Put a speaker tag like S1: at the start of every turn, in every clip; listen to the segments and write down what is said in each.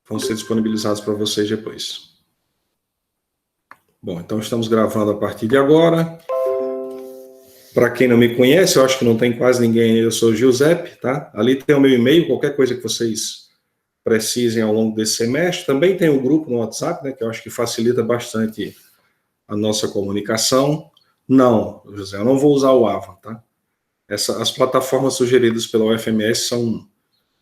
S1: vão ser disponibilizados para vocês depois. Bom, então estamos gravando a partir de agora. Para quem não me conhece, eu acho que não tem quase ninguém, eu sou o Giuseppe, tá? Ali tem o meu e-mail, qualquer coisa que vocês precisem ao longo desse semestre. Também tem um grupo no WhatsApp, né, que eu acho que facilita bastante a nossa comunicação. Não, José, eu não vou usar o AVA, tá? As plataformas sugeridas pela UFMS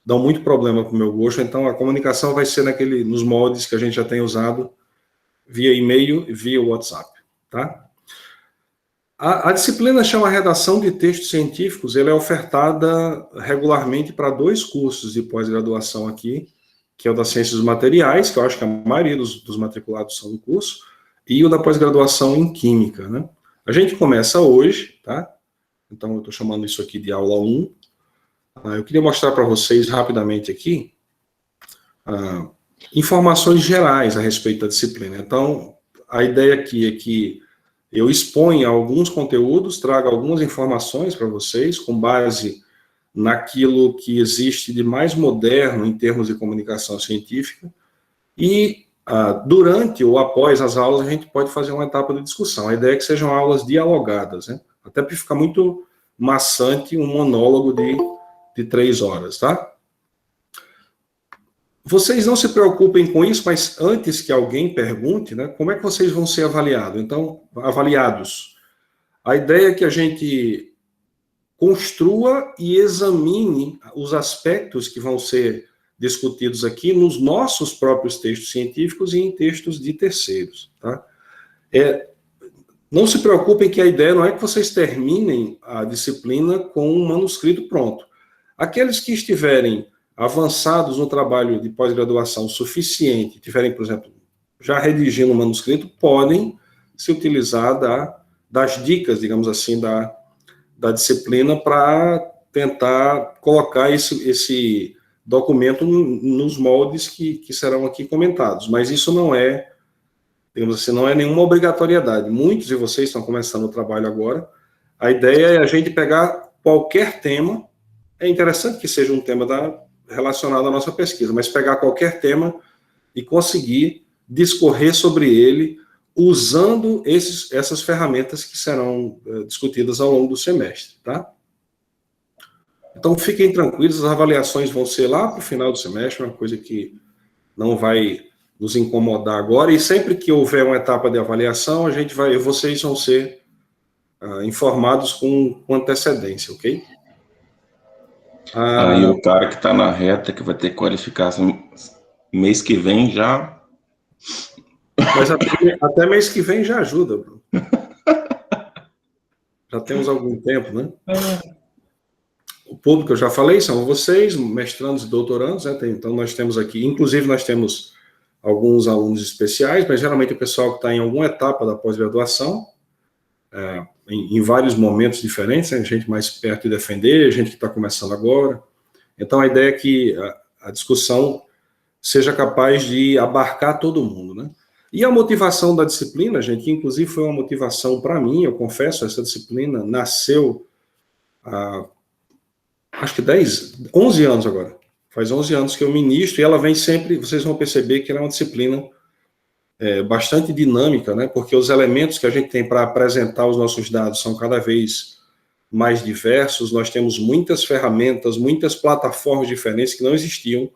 S1: dão muito problema para o meu gosto, então a comunicação vai ser nos moldes que a gente já tem usado via e-mail e via WhatsApp, tá? A disciplina chama Redação de Textos Científicos, ela é ofertada regularmente para 2 cursos de pós-graduação aqui, que é o da Ciências dos Materiais, que eu acho que a maioria dos matriculados são do curso, e o da pós-graduação em Química, né? A gente começa hoje, tá? Então eu estou chamando isso aqui de aula 1. Eu queria mostrar para vocês rapidamente aqui informações gerais a respeito da disciplina. Então, a ideia aqui é que eu exponha alguns conteúdos, traga algumas informações para vocês, com base naquilo que existe de mais moderno em termos de comunicação científica, e durante ou após as aulas a gente pode fazer uma etapa de discussão. A ideia é que sejam aulas dialogadas, né? Até porque fica muito maçante um monólogo de 3 horas, tá? Vocês não se preocupem com isso, mas antes que alguém pergunte, né, como é que vocês vão ser avaliados? Então, avaliados. A ideia é que a gente construa e examine os aspectos que vão ser discutidos aqui nos nossos próprios textos científicos e em textos de terceiros, tá? Não se preocupem que a ideia não é que vocês terminem a disciplina com um manuscrito pronto. Aqueles que estiverem avançados no trabalho de pós-graduação suficiente, tiverem, por exemplo, já redigindo um manuscrito, podem se utilizar das dicas, digamos assim, da disciplina para tentar colocar esse documento nos moldes que serão aqui comentados. Mas isso não é, digamos assim, não é nenhuma obrigatoriedade. Muitos de vocês estão começando o trabalho agora. A ideia é a gente pegar qualquer tema. É interessante que seja um tema relacionado à nossa pesquisa, mas pegar qualquer tema e conseguir discorrer sobre ele usando essas ferramentas que serão discutidas ao longo do semestre, tá? Então, fiquem tranquilos, as avaliações vão ser lá para o final do semestre, uma coisa que não vai nos incomodar agora, e sempre que houver uma etapa de avaliação, vocês vão ser informados com antecedência, ok?
S2: Aí o cara que está na reta, que vai ter qualificação mês que vem já...
S1: Mas até mês que vem já ajuda, Bruno. Já temos algum tempo, né? O público, eu já falei, são vocês, mestrandos e doutorandos, né? Então nós temos aqui, inclusive nós temos alguns alunos especiais, mas geralmente o pessoal que está em alguma etapa da pós-graduação, em vários momentos diferentes, né? Gente mais perto de defender, gente que está começando agora. Então, a ideia é que a discussão seja capaz de abarcar todo mundo, né? E a motivação da disciplina, gente, que inclusive foi uma motivação para mim, eu confesso, essa disciplina nasceu acho que 11 anos agora. Faz 11 anos que eu ministro, e ela vem sempre, vocês vão perceber que ela é uma disciplina bastante dinâmica, né? Porque os elementos que a gente tem para apresentar os nossos dados são cada vez mais diversos, nós temos muitas ferramentas, muitas plataformas diferentes que não existiam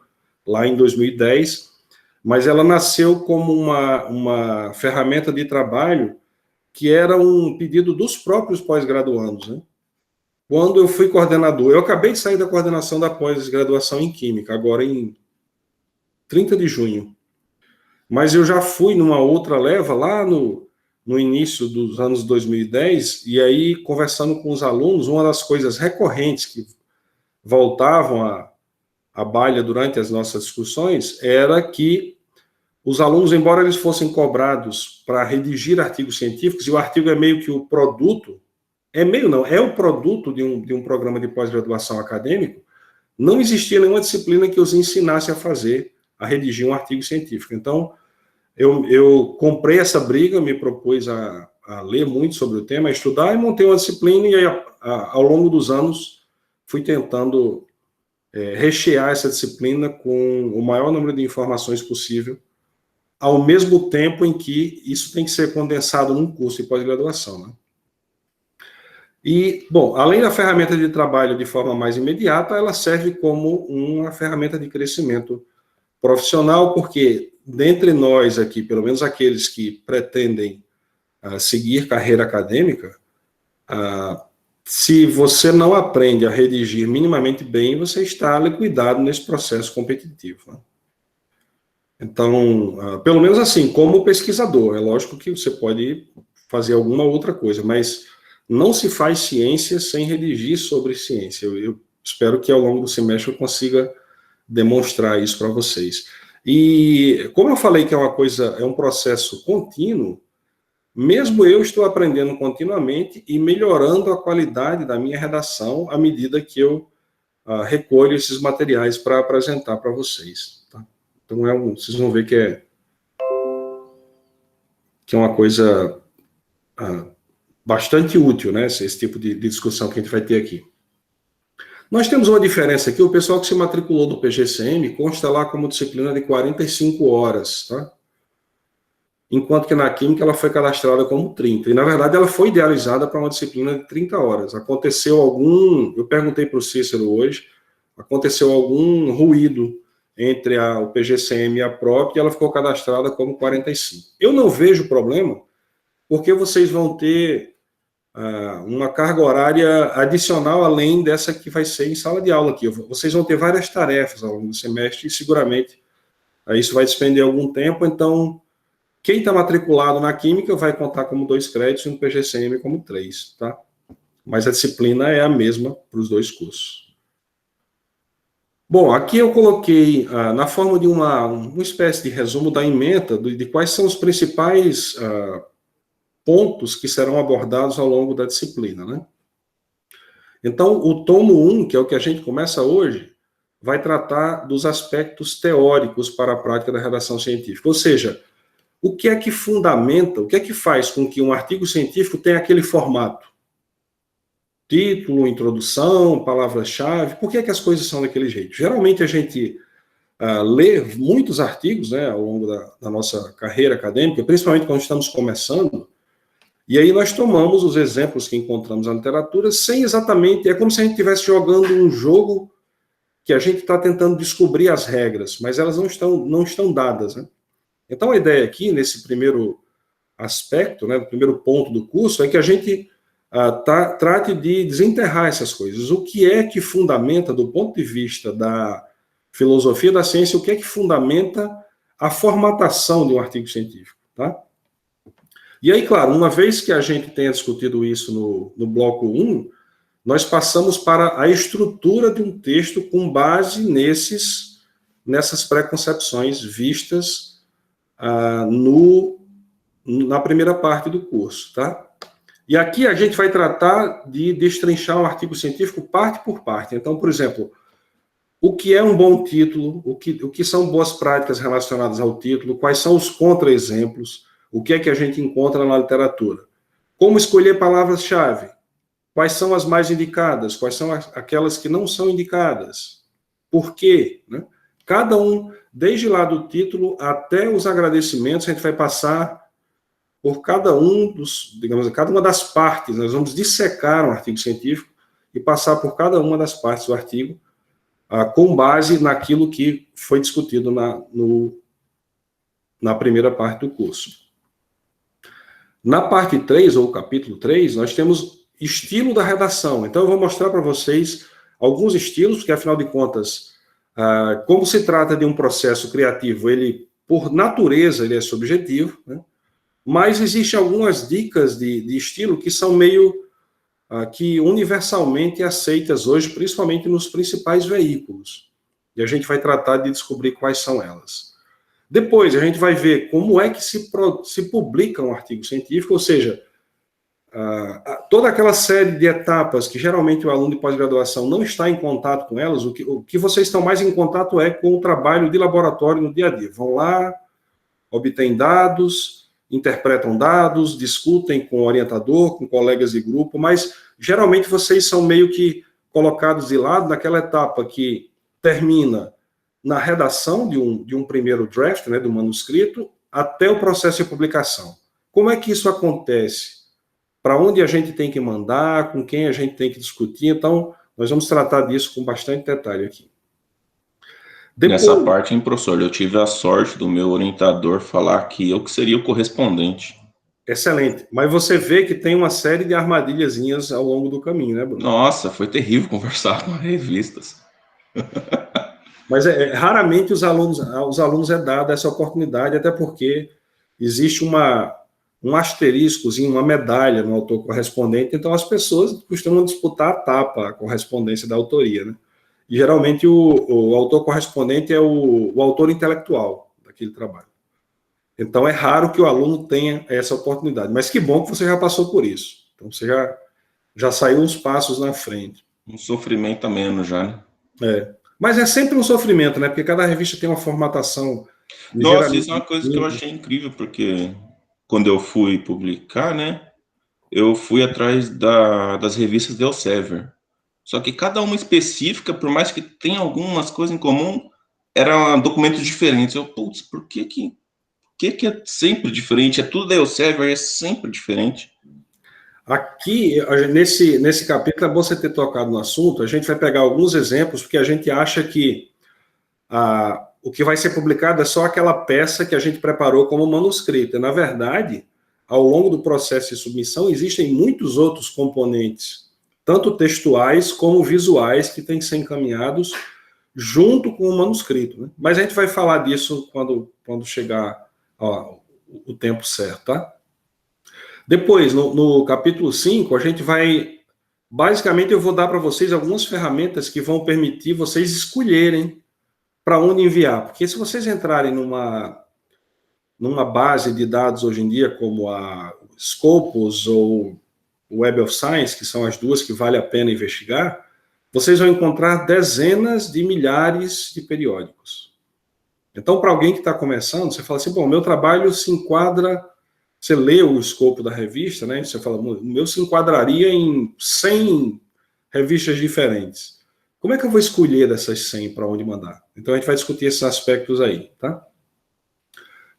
S1: lá em 2010, mas ela nasceu como uma ferramenta de trabalho que era um pedido dos próprios pós-graduandos, né? Quando eu fui coordenador, eu acabei de sair da coordenação da pós-graduação em Química, agora em 30 de junho. Mas eu já fui numa outra leva, lá no início dos anos 2010, e aí, conversando com os alunos, uma das coisas recorrentes que voltavam à baila durante as nossas discussões era que os alunos, embora eles fossem cobrados para redigir artigos científicos, e o artigo é meio que o produto, é o produto de um programa de pós-graduação acadêmico, não existia nenhuma disciplina que os ensinasse a redigir um artigo científico. Então, eu comprei essa briga, me propus a ler muito sobre o tema, a estudar, e montei uma disciplina, e aí, ao longo dos anos, fui tentando rechear essa disciplina com o maior número de informações possível, ao mesmo tempo em que isso tem que ser condensado num curso de pós-graduação, né? E, bom, além da ferramenta de trabalho de forma mais imediata, ela serve como uma ferramenta de crescimento profissional, porque dentre nós aqui, pelo menos aqueles que pretendem seguir carreira acadêmica, se você não aprende a redigir minimamente bem, você está liquidado nesse processo competitivo, né? Então, pelo menos assim, como pesquisador, é lógico que você pode fazer alguma outra coisa, mas não se faz ciência sem redigir sobre ciência. Eu espero que ao longo do semestre eu consiga demonstrar isso para vocês. E como eu falei que é um processo contínuo, mesmo eu estou aprendendo continuamente e melhorando a qualidade da minha redação à medida que eu recolho esses materiais para apresentar para vocês, tá? Então, vocês vão ver que é uma coisa bastante útil, né, esse tipo de discussão que a gente vai ter aqui. Nós temos uma diferença aqui, o pessoal que se matriculou no PGCM consta lá como disciplina de 45 horas, tá? Enquanto que na Química ela foi cadastrada como 30, e na verdade ela foi idealizada para uma disciplina de 30 horas. Eu perguntei para o Cícero hoje, aconteceu algum ruído entre o PGCM e a PROP, e ela ficou cadastrada como 45. Eu não vejo problema, porque vocês vão ter uma carga horária adicional além dessa que vai ser em sala de aula aqui. Vocês vão ter várias tarefas ao longo do semestre, e seguramente isso vai despender algum tempo, então quem está matriculado na Química vai contar como 2 créditos e no PGCM como 3, tá? Mas a disciplina é a mesma para os 2 cursos. Bom, aqui eu coloquei na forma de uma espécie de resumo da ementa de quais são os principais pontos que serão abordados ao longo da disciplina, né? Então, o tomo 1, que é o que a gente começa hoje, vai tratar dos aspectos teóricos para a prática da redação científica, ou seja, o que é que fundamenta, o que é que faz com que um artigo científico tenha aquele formato? Título, introdução, palavra-chave, por que é que as coisas são daquele jeito? Geralmente a gente lê muitos artigos, né, ao longo da nossa carreira acadêmica, principalmente quando estamos começando, e aí nós tomamos os exemplos que encontramos na literatura sem exatamente, é como se a gente estivesse jogando um jogo que a gente está tentando descobrir as regras, mas elas não estão dadas, né? Então a ideia aqui, nesse primeiro aspecto, né, o primeiro ponto do curso, é que a gente trate de desenterrar essas coisas. O que é que fundamenta, do ponto de vista da filosofia da ciência, o que é que fundamenta a formatação de um artigo científico, tá? E aí, claro, uma vez que a gente tenha discutido isso no bloco 1, nós passamos para a estrutura de um texto com base nessas preconcepções vistas na primeira parte do curso, tá? E aqui a gente vai tratar de destrinchar o artigo científico parte por parte. Então, por exemplo, o que é um bom título, o que são boas práticas relacionadas ao título, quais são os contra-exemplos, o que é que a gente encontra na literatura. Como escolher palavras-chave, quais são as mais indicadas, quais são aquelas que não são indicadas, por quê, né? Cada um, desde lá do título até os agradecimentos, a gente vai passar por cada cada uma das partes. Nós vamos dissecar um artigo científico e passar por cada uma das partes do artigo com base naquilo que foi discutido na primeira parte do curso. Na parte 3, ou capítulo 3, nós temos estilo da redação. Então, eu vou mostrar para vocês alguns estilos, porque, afinal de contas, como se trata de um processo criativo, ele, por natureza, ele é subjetivo, né? Mas existem algumas dicas de estilo que são meio que universalmente aceitas hoje, principalmente nos principais veículos. E a gente vai tratar de descobrir quais são elas. Depois, a gente vai ver como é que se publica um artigo científico, ou seja, toda aquela série de etapas que geralmente o aluno de pós-graduação não está em contato com elas, o que vocês estão mais em contato é com o trabalho de laboratório no dia a dia. Vão lá, obtêm dados, interpretam dados, discutem com o orientador, com colegas de grupo, mas geralmente vocês são meio que colocados de lado naquela etapa que termina na redação de um primeiro draft, né, do manuscrito, até o processo de publicação. Como é que isso acontece? Para onde a gente tem que mandar, com quem a gente tem que discutir? Então, nós vamos tratar disso com bastante detalhe aqui. Depois,
S2: nessa parte, hein, professor, eu tive a sorte do meu orientador falar que eu que seria o correspondente.
S1: excelente. Mas você vê que tem uma série de armadilhazinhas ao longo do caminho, né, Bruno?
S2: Nossa, foi terrível conversar com revistas.
S1: Mas raramente os alunos é dada essa oportunidade, até porque existe um asteriscozinho, uma medalha no autor correspondente, então as pessoas costumam disputar a tapa, a correspondência da autoria, né? E geralmente o autor correspondente é o autor intelectual daquele trabalho. Então é raro que o aluno tenha essa oportunidade, mas que bom que você já passou por isso. Então você já saiu uns passos na frente.
S2: Um sofrimento a menos já, né?
S1: Mas é sempre um sofrimento, né? Porque cada revista tem uma formatação.
S2: Nossa, isso é uma coisa que eu achei incrível, porque quando eu fui publicar, né, eu fui atrás das revistas de Elsevier. Só que cada uma específica, por mais que tenha algumas coisas em comum, eram documentos diferentes. Eu, putz, por que é sempre diferente? É tudo da Elsevier, é sempre diferente.
S1: Aqui, nesse capítulo, é bom você ter tocado no assunto. A gente vai pegar alguns exemplos, porque a gente acha que o que vai ser publicado é só aquela peça que a gente preparou como manuscrito. Na verdade, ao longo do processo de submissão, existem muitos outros componentes, tanto textuais como visuais, que têm que ser encaminhados junto com o manuscrito, né? Mas a gente vai falar disso quando chegar o tempo certo, tá? Depois, no capítulo 5, a gente vai... Basicamente, eu vou dar para vocês algumas ferramentas que vão permitir vocês escolherem para onde enviar. Porque se vocês entrarem numa base de dados hoje em dia, como a Scopus ou Web of Science, que são as duas que vale a pena investigar, vocês vão encontrar dezenas de milhares de periódicos. Então, para alguém que está começando, você fala assim, bom, meu trabalho se enquadra... Você lê o escopo da revista, né? Você fala, o meu se enquadraria em 100 revistas diferentes. Como é que eu vou escolher dessas 100 para onde mandar? Então, a gente vai discutir esses aspectos aí, tá?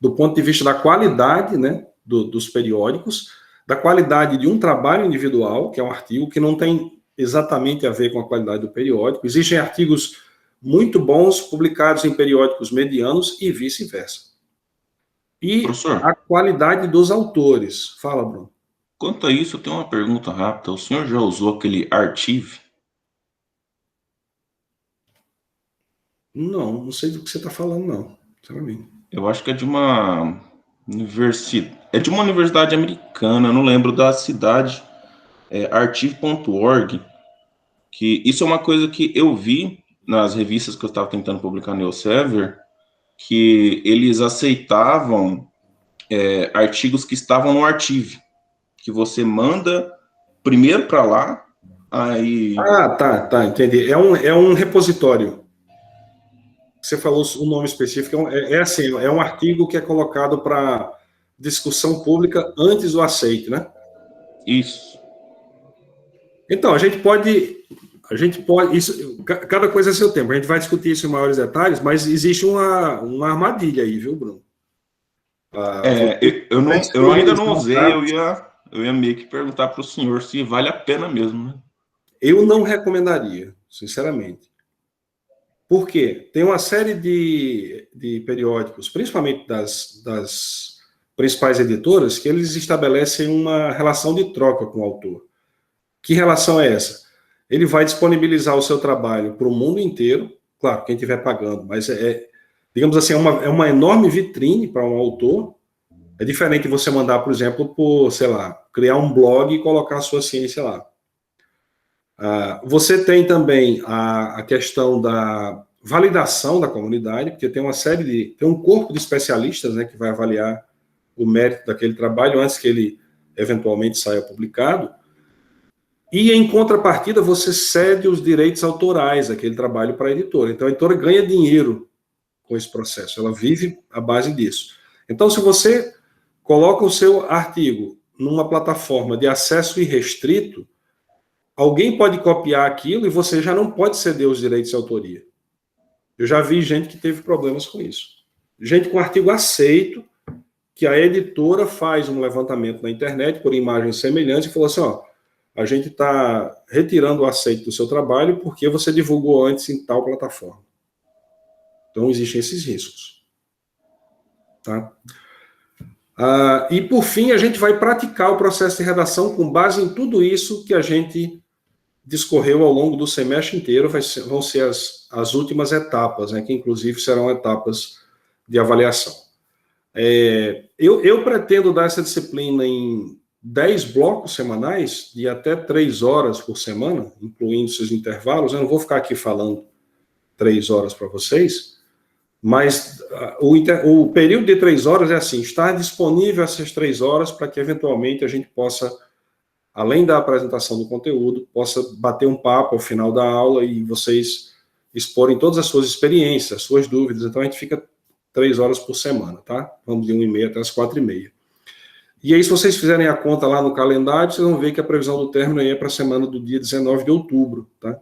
S1: Do ponto de vista da qualidade, né, dos periódicos, da qualidade de um trabalho individual, que é um artigo que não tem exatamente a ver com a qualidade do periódico. Existem artigos muito bons publicados em periódicos medianos e vice-versa. E
S2: Professor,
S1: a qualidade dos autores. Fala, Bruno.
S2: quanto a isso, eu tenho uma pergunta rápida. O senhor já usou aquele Archive?
S1: Não sei do que você está falando, não. Sinceramente.
S2: Eu acho que é de uma universidade. É de uma universidade americana, eu não lembro da cidade. Archive.org. Que isso é uma coisa que eu vi nas revistas que eu estava tentando publicar no Elsevier, que eles aceitavam artigos que estavam no Archive, que você manda primeiro para lá, aí...
S1: Tá, entendi. É um repositório. Você falou o nome específico, assim, é um artigo que é colocado para discussão pública antes do aceite, né?
S2: Isso.
S1: Então, isso, cada coisa é seu tempo, a gente vai discutir isso em maiores detalhes, mas existe uma armadilha aí, viu, Bruno?
S2: Eu ainda não usei, eu ia meio que perguntar para o senhor se vale a pena mesmo, né?
S1: Eu não recomendaria, sinceramente. Por quê? Tem uma série de periódicos, principalmente das principais editoras, que eles estabelecem uma relação de troca com o autor. Que relação é essa? Ele vai disponibilizar o seu trabalho para o mundo inteiro, claro, quem estiver pagando, mas digamos assim, é uma enorme vitrine para um autor. É diferente de você mandar, por exemplo, sei lá, criar um blog e colocar a sua ciência lá. Você tem também a questão da validação da comunidade, porque tem um corpo de especialistas, né, que vai avaliar o mérito daquele trabalho antes que ele eventualmente saia publicado. E, em contrapartida, você cede os direitos autorais daquele trabalho para a editora. Então, a editora ganha dinheiro com esse processo, ela vive à base disso. Então, se você coloca o seu artigo numa plataforma de acesso irrestrito, alguém pode copiar aquilo e você já não pode ceder os direitos de autoria. Eu já vi gente que teve problemas com isso. Gente com artigo aceito, que a editora faz um levantamento na internet por imagens semelhantes e falou assim, ó, a gente está retirando o aceito do seu trabalho porque você divulgou antes em tal plataforma. Então, existem esses riscos. Tá? E, por fim, a gente vai praticar o processo de redação com base em tudo isso que a gente discorreu ao longo do semestre inteiro, vão ser as últimas etapas, né, que, inclusive, serão etapas de avaliação. Eu pretendo dar essa disciplina em 10 blocos semanais, de até 3 horas por semana, incluindo seus intervalos. Eu não vou ficar aqui falando 3 horas para vocês, mas o período de 3 horas é assim, estar disponível essas 3 horas para que, eventualmente, a gente possa, além da apresentação do conteúdo, possa bater um papo ao final da aula e vocês exporem todas as suas experiências, as suas dúvidas. Então, a gente fica 3 horas por semana, tá? Vamos de 1h30 até as 4h30. E aí, se vocês fizerem a conta lá no calendário, vocês vão ver que a previsão do término aí é para a semana do dia 19 de outubro, tá?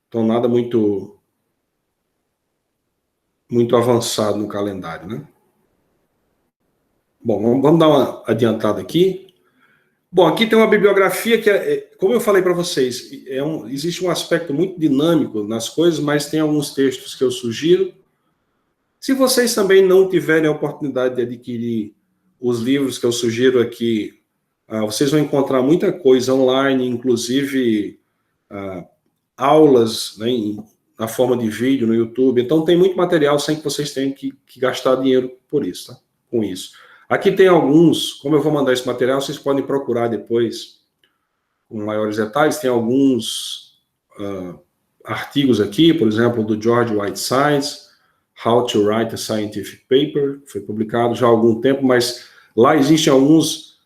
S1: Então, nada muito avançado no calendário, né? Bom, vamos dar uma adiantada aqui. Bom, aqui tem uma bibliografia que, como eu falei para vocês, existe um aspecto muito dinâmico nas coisas, mas tem alguns textos que eu sugiro. Se vocês também não tiverem a oportunidade de adquirir os livros que eu sugiro aqui, vocês vão encontrar muita coisa online, inclusive aulas, né, na forma de vídeo no YouTube. Então, tem muito material sem que vocês tenham que gastar dinheiro por isso, tá? Com isso. Aqui tem alguns, como eu vou mandar esse material, vocês podem procurar depois com maiores detalhes. Tem alguns artigos aqui, por exemplo, do George Whitesides, How to Write a Scientific Paper, foi publicado já há algum tempo, mas lá existem alguns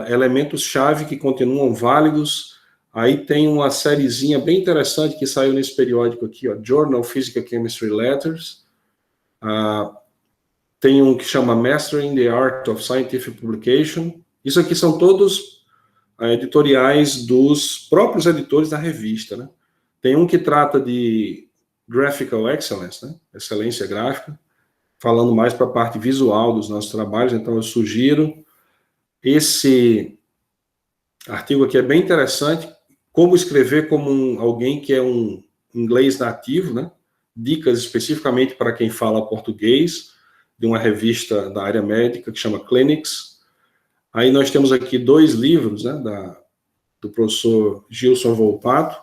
S1: elementos-chave que continuam válidos. Aí tem uma sériezinha bem interessante que saiu nesse periódico aqui, ó, Journal Physical Chemistry Letters. Tem um que chama Mastering the Art of Scientific Publication. Isso aqui são todos editoriais dos próprios editores da revista, né? Tem um que trata de Graphical Excellence, né? Excelência gráfica, falando mais para a parte visual dos nossos trabalhos. Então, eu sugiro. Esse artigo aqui é bem interessante. Como escrever como alguém que é um inglês nativo, né? Dicas especificamente para quem fala português, de uma revista da área médica que chama Clinics. Aí nós temos aqui 2 livros, né, do professor Gilson Volpato.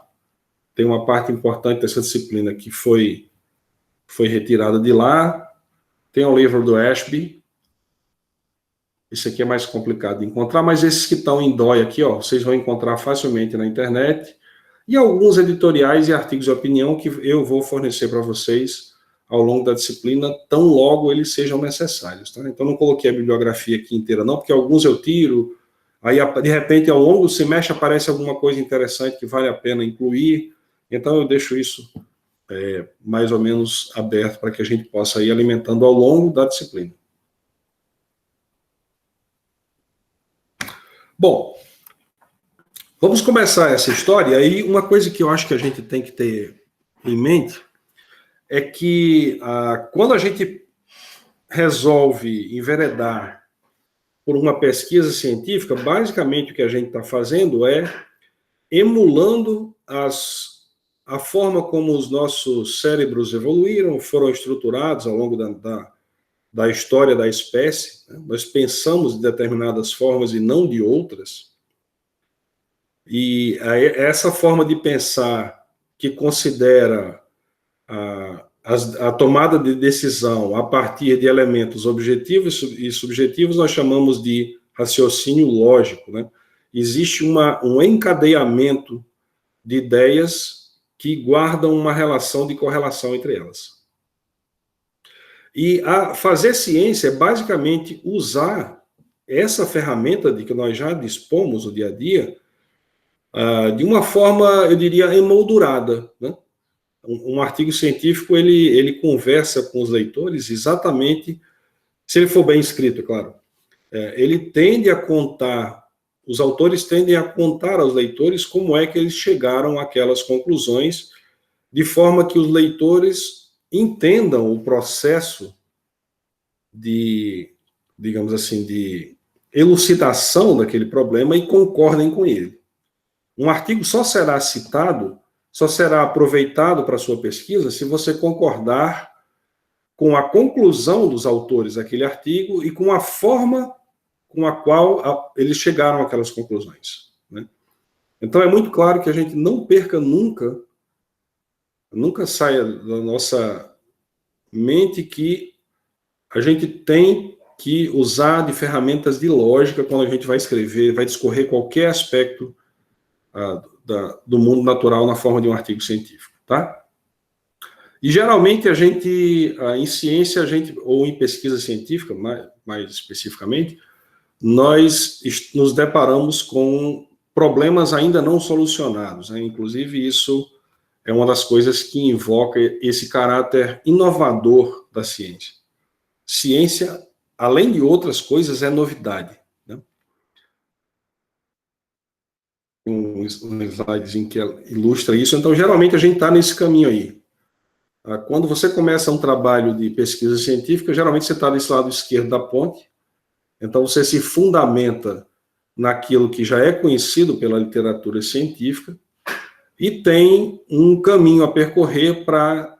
S1: Tem uma parte importante dessa disciplina que foi retirada de lá. Tem um livro do Ashby. Esse aqui é mais complicado de encontrar, mas esses que estão em DOI aqui, ó, vocês vão encontrar facilmente na internet. E alguns editoriais e artigos de opinião que eu vou fornecer para vocês ao longo da disciplina, tão logo eles sejam necessários, tá? Então, não coloquei a bibliografia aqui inteira, não, porque alguns eu tiro, aí, de repente, ao longo do semestre aparece alguma coisa interessante que vale a pena incluir, então eu deixo isso mais ou menos aberto para que a gente possa ir alimentando ao longo da disciplina. Bom, vamos começar essa história, e aí uma coisa que eu acho que a gente tem que ter em mente é que quando a gente resolve enveredar por uma pesquisa científica, basicamente o que a gente está fazendo é emulando a forma como os nossos cérebros evoluíram, foram estruturados ao longo da história da espécie, né? Nós pensamos de determinadas formas e não de outras, e essa forma de pensar que considera a tomada de decisão a partir de elementos objetivos e subjetivos, nós chamamos de raciocínio lógico, né? Existe um encadeamento de ideias que guardam uma relação de correlação entre elas. E fazer ciência é basicamente usar essa ferramenta de que nós já dispomos no dia a dia, de uma forma, eu diria, emoldurada, né? Um artigo científico, ele conversa com os leitores exatamente, se ele for bem escrito, é claro. Ele tende a contar, os autores tendem a contar aos leitores como é que eles chegaram àquelas conclusões, de forma que os leitores entendam o processo de, digamos assim, de elucidação daquele problema e concordem com ele. Um artigo só será citado, só será aproveitado para a sua pesquisa se você concordar com a conclusão dos autores daquele artigo e com a forma com a qual eles chegaram àquelas conclusões, né? Então é muito claro que a gente não perca nunca saia da nossa mente que a gente tem que usar de ferramentas de lógica quando a gente vai escrever, vai discorrer qualquer aspecto do mundo natural na forma de um artigo científico, tá? E geralmente a gente, em ciência, ou em pesquisa científica, mais especificamente, nós nos deparamos com problemas ainda não solucionados, né? Inclusive isso é uma das coisas que invoca esse caráter inovador da ciência. Ciência, além de outras coisas, é novidade, né? Um slidezinho que ilustra isso. Então, geralmente, a gente está nesse caminho aí. Quando você começa um trabalho de pesquisa científica, geralmente você está desse lado esquerdo da ponte, então você se fundamenta naquilo que já é conhecido pela literatura científica e tem um caminho a percorrer para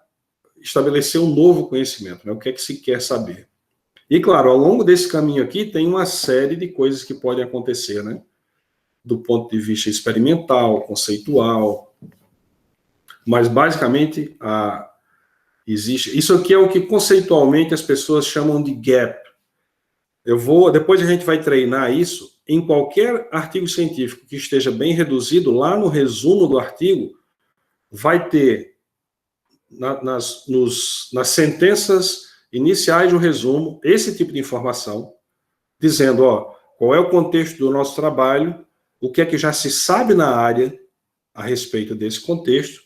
S1: estabelecer um novo conhecimento, né? O que é que se quer saber. E, claro, ao longo desse caminho aqui, tem uma série de coisas que podem acontecer, né? Do ponto de vista experimental, conceitual, mas, basicamente, existe... Isso aqui é o que, conceitualmente, as pessoas chamam de gap. Depois a gente vai treinar isso em qualquer artigo científico que esteja bem reduzido, lá no resumo do artigo, vai ter, nas sentenças iniciais do resumo, esse tipo de informação, dizendo, qual é o contexto do nosso trabalho, o que é que já se sabe na área a respeito desse contexto,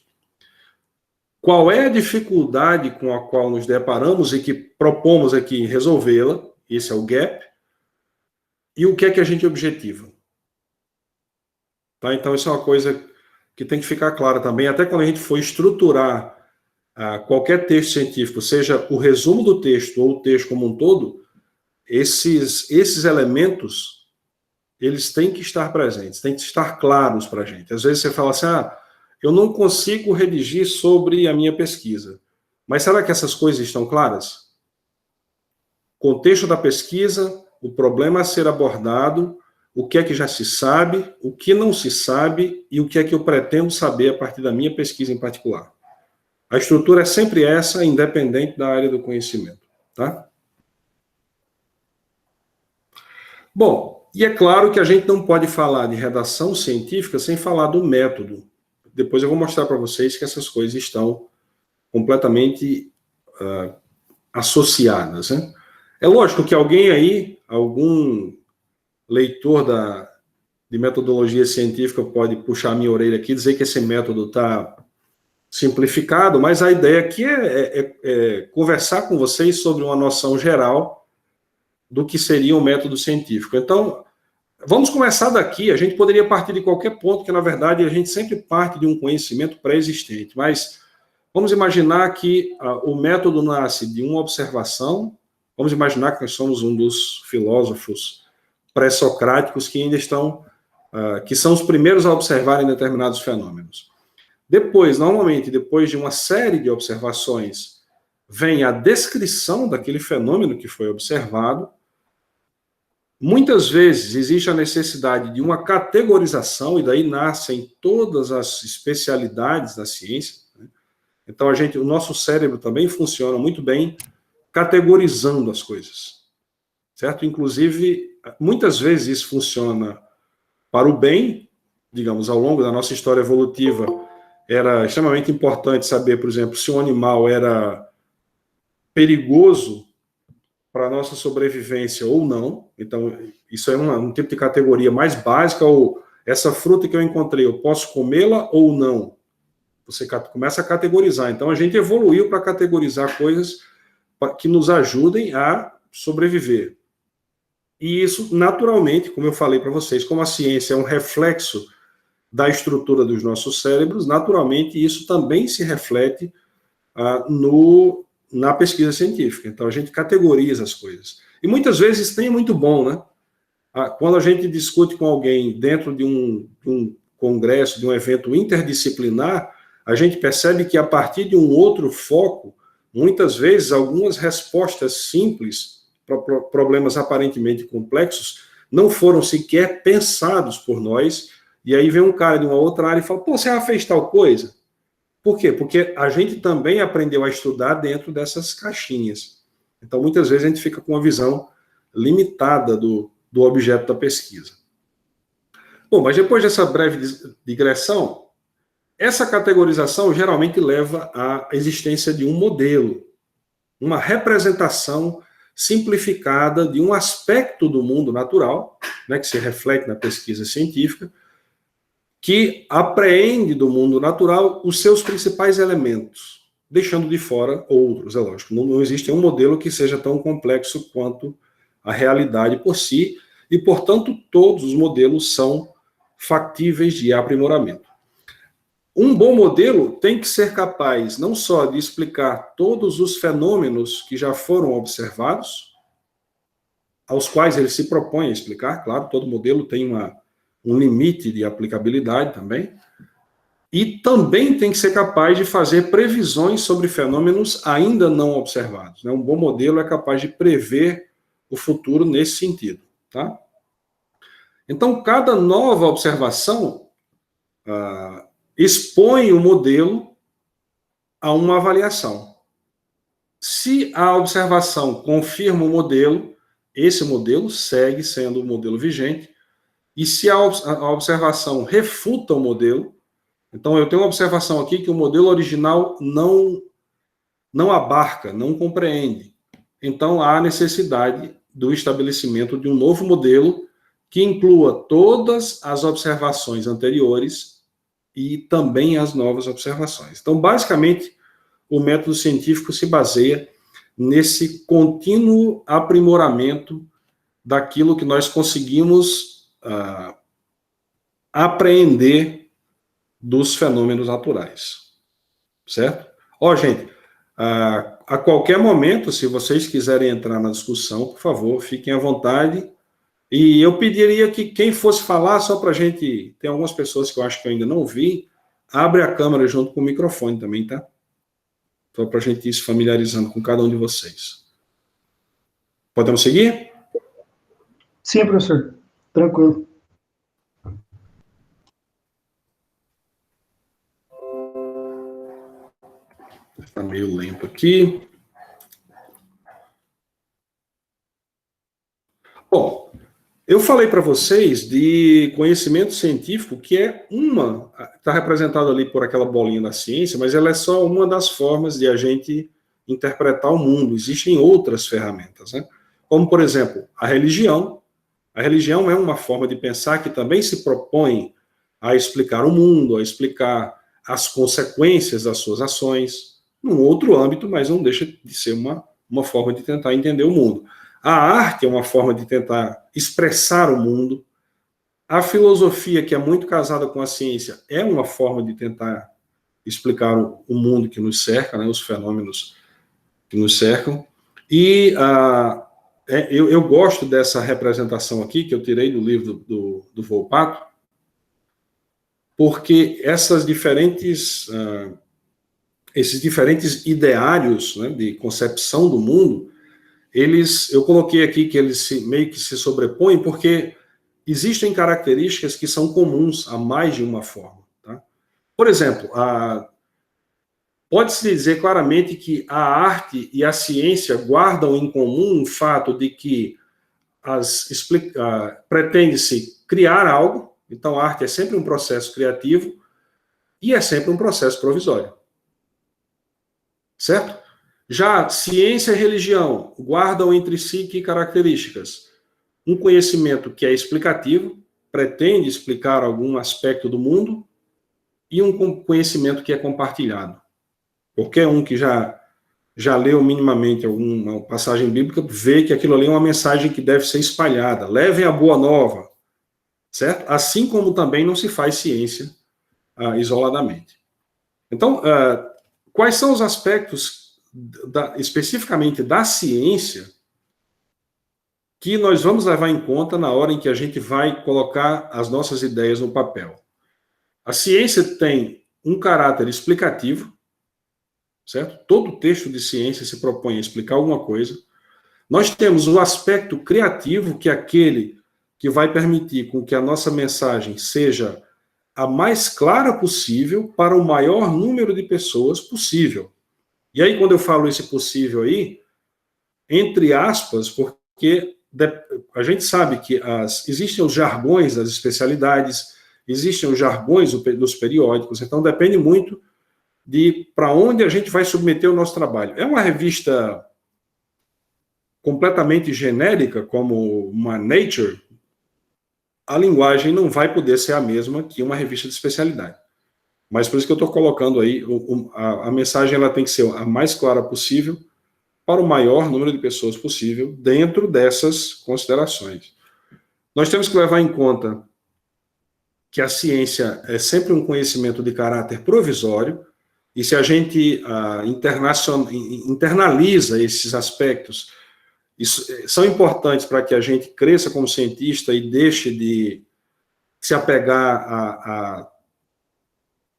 S1: qual é a dificuldade com a qual nos deparamos e que propomos aqui resolvê-la, esse é o gap, e o que é que a gente objetiva. Tá? Então, isso é uma coisa que tem que ficar clara também, até quando a gente for estruturar qualquer texto científico, seja o resumo do texto ou o texto como um todo, esses elementos, eles têm que estar presentes, têm que estar claros para a gente. Às vezes você fala assim, eu não consigo redigir sobre a minha pesquisa, mas será que essas coisas estão claras? Contexto da pesquisa, o problema a ser abordado, o que é que já se sabe, o que não se sabe e o que é que eu pretendo saber a partir da minha pesquisa em particular. A estrutura é sempre essa, independente da área do conhecimento, tá? Bom, e é claro que a gente não pode falar de redação científica sem falar do método. Depois eu vou mostrar para vocês que essas coisas estão completamente associadas, né? É lógico que alguém aí, algum leitor de metodologia científica pode puxar a minha orelha aqui e dizer que esse método está simplificado, mas a ideia aqui é conversar com vocês sobre uma noção geral do que seria um método científico. Então, vamos começar daqui. A gente poderia partir de qualquer ponto, que, na verdade, a gente sempre parte de um conhecimento pré-existente, mas vamos imaginar que o método nasce de uma observação. Vamos imaginar que nós somos um dos filósofos pré-socráticos que ainda estão, que são os primeiros a observarem determinados fenômenos. Depois, normalmente, depois de uma série de observações, vem a descrição daquele fenômeno que foi observado. Muitas vezes existe a necessidade de uma categorização, e daí nascem todas as especialidades da ciência, né? Então, o nosso cérebro também funciona muito bem categorizando as coisas, certo? Inclusive, muitas vezes isso funciona para o bem. Digamos, ao longo da nossa história evolutiva, era extremamente importante saber, por exemplo, se um animal era perigoso para a nossa sobrevivência ou não. Então, isso é um tipo de categoria mais básica, ou essa fruta que eu encontrei, eu posso comê-la ou não? Você começa a categorizar. Então, a gente evoluiu para categorizar coisas que nos ajudem a sobreviver. E isso, naturalmente, como eu falei para vocês, como a ciência é um reflexo da estrutura dos nossos cérebros, naturalmente isso também se reflete na pesquisa científica. Então, a gente categoriza as coisas. E muitas vezes isso nem é muito bom, né? Quando a gente discute com alguém dentro de um congresso, de um evento interdisciplinar, a gente percebe que a partir de um outro foco, muitas vezes algumas respostas simples para problemas aparentemente complexos não foram sequer pensados por nós, e aí vem um cara de uma outra área e fala, pô, você já fez tal coisa? Por quê? Porque a gente também aprendeu a estudar dentro dessas caixinhas. Então, muitas vezes a gente fica com uma visão limitada do objeto da pesquisa. Bom, mas depois dessa breve digressão, essa categorização geralmente leva à existência de um modelo, uma representação simplificada de um aspecto do mundo natural, né, que se reflete na pesquisa científica, que apreende do mundo natural os seus principais elementos, deixando de fora outros, é lógico. Não existe um modelo que seja tão complexo quanto a realidade por si, e, portanto, todos os modelos são factíveis de aprimoramento. Um bom modelo tem que ser capaz não só de explicar todos os fenômenos que já foram observados, aos quais ele se propõe a explicar, claro, todo modelo tem um limite de aplicabilidade também, e também tem que ser capaz de fazer previsões sobre fenômenos ainda não observados. Um bom modelo é capaz de prever o futuro nesse sentido. Tá? Então, cada nova observação expõe o modelo a uma avaliação. Se a observação confirma o modelo, esse modelo segue sendo o modelo vigente, e se a observação refuta o modelo, então eu tenho uma observação aqui que o modelo original não abarca, não compreende. Então há necessidade do estabelecimento de um novo modelo que inclua todas as observações anteriores e também as novas observações. Então, basicamente, o método científico se baseia nesse contínuo aprimoramento daquilo que nós conseguimos apreender dos fenômenos naturais. Certo? Gente, a qualquer momento, se vocês quiserem entrar na discussão, por favor, fiquem à vontade. E eu pediria que quem fosse falar, só para a gente... Tem algumas pessoas que eu acho que eu ainda não vi, abre a câmera junto com o microfone também, tá? Só para a gente ir se familiarizando com cada um de vocês. Podemos seguir?
S3: Sim, professor. Tranquilo.
S1: Está meio lento aqui. Bom, eu falei para vocês de conhecimento científico, que é está representado ali por aquela bolinha da ciência, mas ela é só uma das formas de a gente interpretar o mundo. Existem outras ferramentas, né? Como, por exemplo, a religião. A religião é uma forma de pensar que também se propõe a explicar o mundo, a explicar as consequências das suas ações, num outro âmbito, mas não deixa de ser uma forma de tentar entender o mundo. A arte é uma forma de tentar expressar o mundo. A filosofia, que é muito casada com a ciência, é uma forma de tentar explicar o mundo que nos cerca, né, os fenômenos que nos cercam. E eu gosto dessa representação aqui, que eu tirei do livro do Volpato, porque esses diferentes ideários, né, de concepção do mundo, eu coloquei aqui que eles meio que se sobrepõem, porque existem características que são comuns a mais de uma forma. Tá? Por exemplo, pode-se dizer claramente que a arte e a ciência guardam em comum o fato de que pretende-se criar algo, então a arte é sempre um processo criativo e é sempre um processo provisório. Certo? Já ciência e religião guardam entre si que características? Um conhecimento que é explicativo, pretende explicar algum aspecto do mundo, e um conhecimento que é compartilhado. Qualquer um que já leu minimamente alguma passagem bíblica vê que aquilo ali é uma mensagem que deve ser espalhada. Levem a boa nova. certo? Assim como também não se faz ciência isoladamente. Então, quais são os aspectos especificamente da ciência que nós vamos levar em conta na hora em que a gente vai colocar as nossas ideias no papel? A ciência tem um caráter explicativo, certo? Todo texto de ciência se propõe a explicar alguma coisa. Nós temos o aspecto criativo, que é aquele que vai permitir com que a nossa mensagem seja a mais clara possível para o maior número de pessoas possível. E aí, quando eu falo esse possível aí, entre aspas, porque a gente sabe que existem os jargões das especialidades, existem os jargões dos periódicos, então depende muito de para onde a gente vai submeter o nosso trabalho. É uma revista completamente genérica, como uma Nature, a linguagem não vai poder ser a mesma que uma revista de especialidade. Mas por isso que eu estou colocando aí, a mensagem ela tem que ser a mais clara possível para o maior número de pessoas possível dentro dessas considerações. Nós temos que levar em conta que a ciência é sempre um conhecimento de caráter provisório, e se a gente internaliza esses aspectos, são importantes para que a gente cresça como cientista e deixe de se apegar a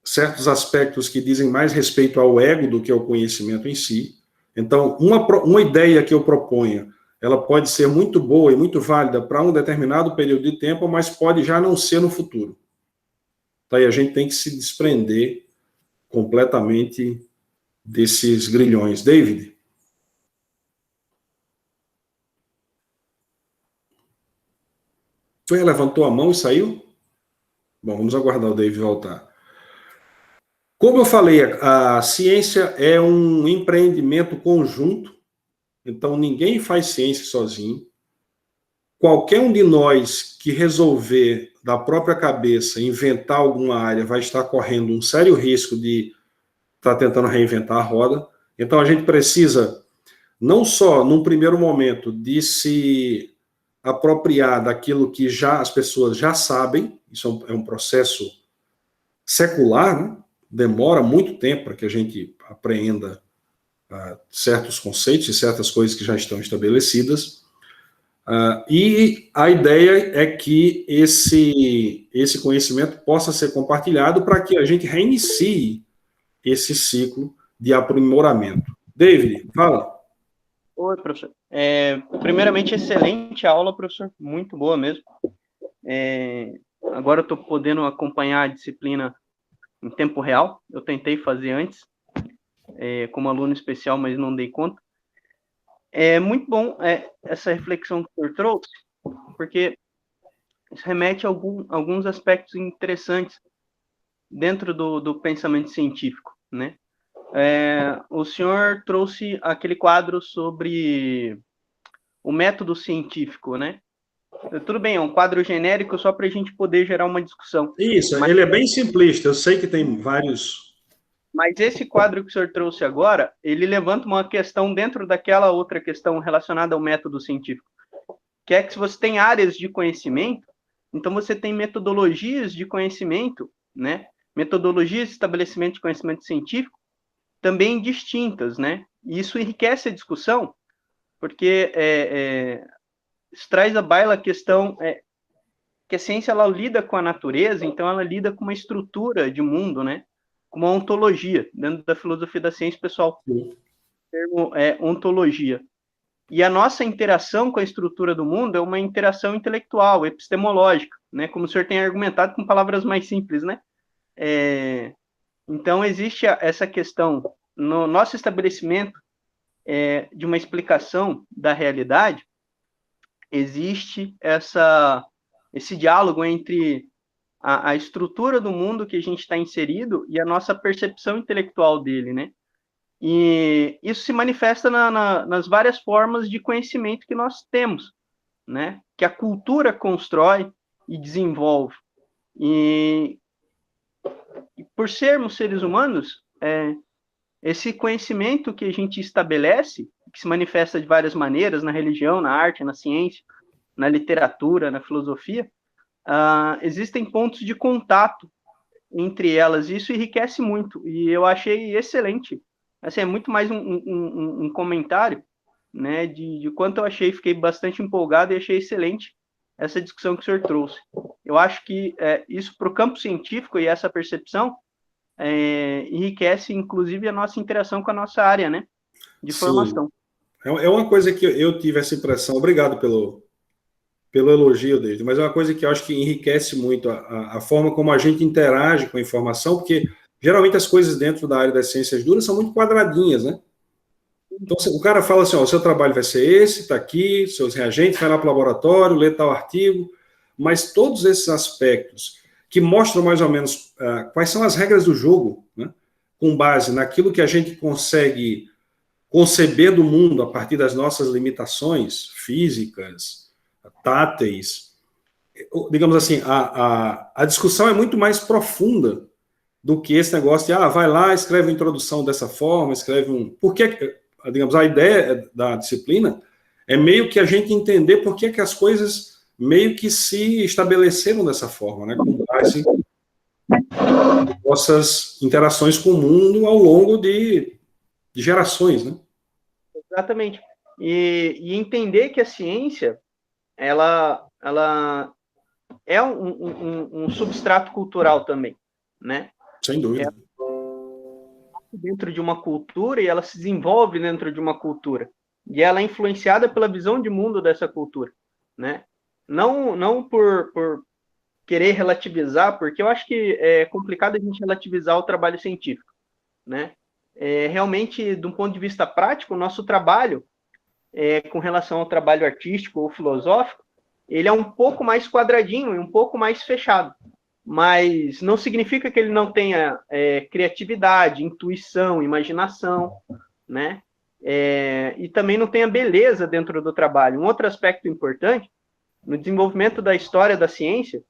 S1: certos aspectos que dizem mais respeito ao ego do que ao conhecimento em si. Então, uma ideia que eu proponha, ela pode ser muito boa e muito válida para um determinado período de tempo, mas pode já não ser no futuro. Tá? E a gente tem que se desprender completamente desses grilhões. David? Foi, levantou a mão e saiu? Bom, vamos aguardar o David voltar. Como eu falei, a ciência é um empreendimento conjunto, então ninguém faz ciência sozinho. Qualquer um de nós que resolver, da própria cabeça, inventar alguma área, vai estar correndo um sério risco de estar tentando reinventar a roda. Então a gente precisa, não só num primeiro momento, de se apropriar daquilo que as pessoas já sabem, isso é um processo secular, né? Demora muito tempo para que a gente apreenda certos conceitos e certas coisas que já estão estabelecidas. E a ideia é que esse conhecimento possa ser compartilhado para que a gente reinicie esse ciclo de aprimoramento. David, fala.
S4: Oi, professor. Primeiramente, excelente aula, professor. Muito boa mesmo. Agora eu estou podendo acompanhar a disciplina em tempo real. Eu tentei fazer antes, como aluno especial, mas não dei conta. É muito bom essa reflexão que o senhor trouxe, porque isso remete a alguns aspectos interessantes dentro do pensamento científico, né? O senhor trouxe aquele quadro sobre o método científico, né? Tudo bem, é um quadro genérico só para a gente poder gerar uma discussão.
S1: Isso, mas ele é bem simplista, eu sei que tem vários...
S4: Mas esse quadro que o senhor trouxe agora, ele levanta uma questão dentro daquela outra questão relacionada ao método científico, que é que se você tem áreas de conhecimento, então você tem metodologias de conhecimento, né? Metodologias de estabelecimento de conhecimento científico também distintas, né? E isso enriquece a discussão, porque isso traz à baila a questão que a ciência ela lida com a natureza, então ela lida com uma estrutura de mundo, né? Com uma ontologia. Dentro da filosofia da ciência, pessoal, o termo é ontologia. E a nossa interação com a estrutura do mundo é uma interação intelectual, epistemológica, né? Como o senhor tem argumentado com palavras mais simples, né? Então, existe essa questão, no nosso estabelecimento de uma explicação da realidade, existe esse diálogo entre a estrutura do mundo que a gente está inserido e a nossa percepção intelectual dele, né? E isso se manifesta nas várias formas de conhecimento que nós temos, né? Que a cultura constrói e desenvolve. E por sermos seres humanos, esse conhecimento que a gente estabelece, que se manifesta de várias maneiras, na religião, na arte, na ciência, na literatura, na filosofia, existem pontos de contato entre elas, e isso enriquece muito, e eu achei excelente. Assim, é muito mais um comentário, né, de quanto eu achei, fiquei bastante empolgado e achei excelente essa discussão que o senhor trouxe. Eu acho que isso para o campo científico e essa percepção enriquece, inclusive, a nossa interação com a nossa área, né, de formação.
S1: É uma coisa que eu tive essa impressão, obrigado pelo elogio, David, mas é uma coisa que eu acho que enriquece muito a forma como a gente interage com a informação, porque geralmente as coisas dentro da área das ciências duras são muito quadradinhas, né? Então, o cara fala assim, ó, o seu trabalho vai ser esse, está aqui, seus reagentes, vai lá para o laboratório, lê tal artigo, mas todos esses aspectos que mostram mais ou menos quais são as regras do jogo, né? Com base naquilo que a gente consegue conceber do mundo a partir das nossas limitações físicas, táteis, digamos assim, a discussão é muito mais profunda do que esse negócio de, vai lá, escreve uma introdução dessa forma, escreve um... Porque, digamos, a ideia da disciplina é meio que a gente entender por que as coisas meio que se estabeleceram dessa forma, né, com base em nossas interações com o mundo ao longo de gerações, né?
S4: Exatamente. E entender que a ciência, ela é um substrato cultural também, né?
S1: Sem dúvida.
S4: Dentro de uma cultura, e ela se desenvolve dentro de uma cultura. E ela é influenciada pela visão de mundo dessa cultura, né? Não por querer relativizar, porque eu acho que é complicado a gente relativizar o trabalho científico, né? Realmente, de um ponto de vista prático, o nosso trabalho, com relação ao trabalho artístico ou filosófico, ele é um pouco mais quadradinho e um pouco mais fechado, mas não significa que ele não tenha criatividade, intuição, imaginação, né? E também não tenha beleza dentro do trabalho. Um outro aspecto importante, no desenvolvimento da história da ciência,